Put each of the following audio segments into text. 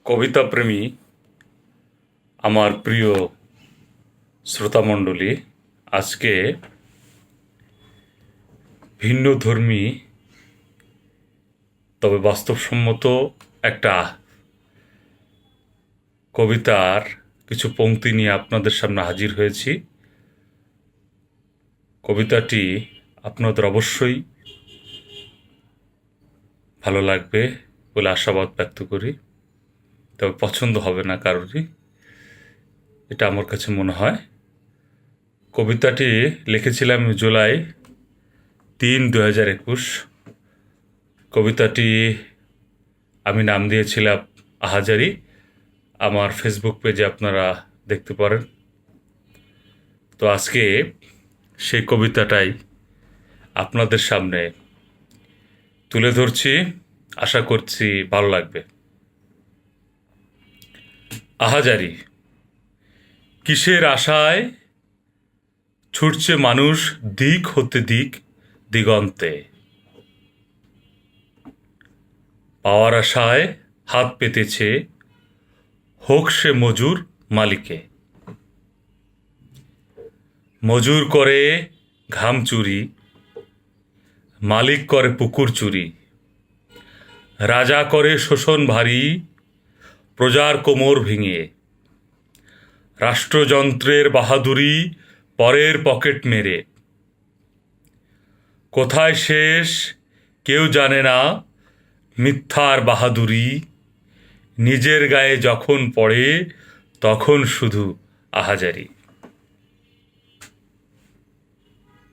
কবিতা প্রেমী আমার প্রিয় শ্রোতামণ্ডলী, আজকে ভিন্নধর্মী তবে বাস্তবসম্মত একটা কবিতার কিছু পংক্তি নিয়ে আপনাদের সামনে হাজির হয়েছি। কবিতাটি আপনাদের অবশ্যই ভালো লাগবে বলে আশাবাদ ব্যক্ত করি, তবে পছন্দ হবে না কারোরই, এটা আমার কাছে মনে হয়। কবিতাটি লিখেছিলাম জুলাই 3, 2021। কবিতাটি আমি নাম দিয়েছিলাম আহাজারি। আমার ফেসবুক পেজে আপনারা দেখতে পারেন। তো আজকে সেই কবিতাটাই আপনাদের সামনে তুলে ধরছি, আশা করছি ভালো লাগবে। আহাজারি। কিসের আশায় ছুটছে মানুষ দিক হতে দিক দিগন্তে, পাওয়ার আশায় হাত পেতেছে হোক সে মজুর মালিকে। মজুর করে ঘাম চুরি, মালিক করে পুকুর চুরি। রাজা করে শোষণ ভারী, প্রজার কোমর ভেঙে। রাষ্ট্রযন্ত্রের বাহাদুরি পরের পকেট মেরে। কোথায় শেষ কেউ জানে না মিথ্যার বাহাদুরি। নিজের গায়ে যখন পড়ে তখন শুধু আহাজারি।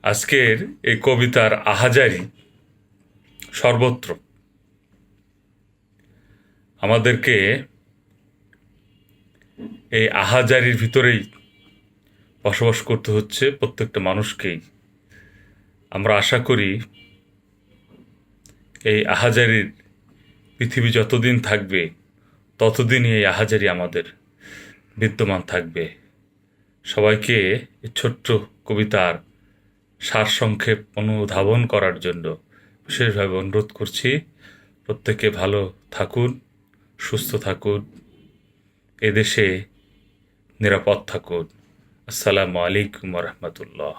আজকের এই কবিতার আহাজারি সর্বত্র। আমাদেরকে এই আহাজারির ভিতরেই বসবাস করতে হচ্ছে প্রত্যেকটা মানুষকেই। আমরা আশা করি এই আহাজারির পৃথিবী যতদিন থাকবে ততদিনই এই আহাজারি আমাদের বিদ্যমান থাকবে। সবাইকে এই ছোট্ট কবিতার সারসংক্ষেপ অনুধাবন করার জন্য বিশেষভাবে অনুরোধ করছি। প্রত্যেকে ভালো থাকুন, সুস্থ থাকুন, এদেশে নিরাপদ থাকুন। আসসালামু আলাইকুম রহমতুল্লাহ।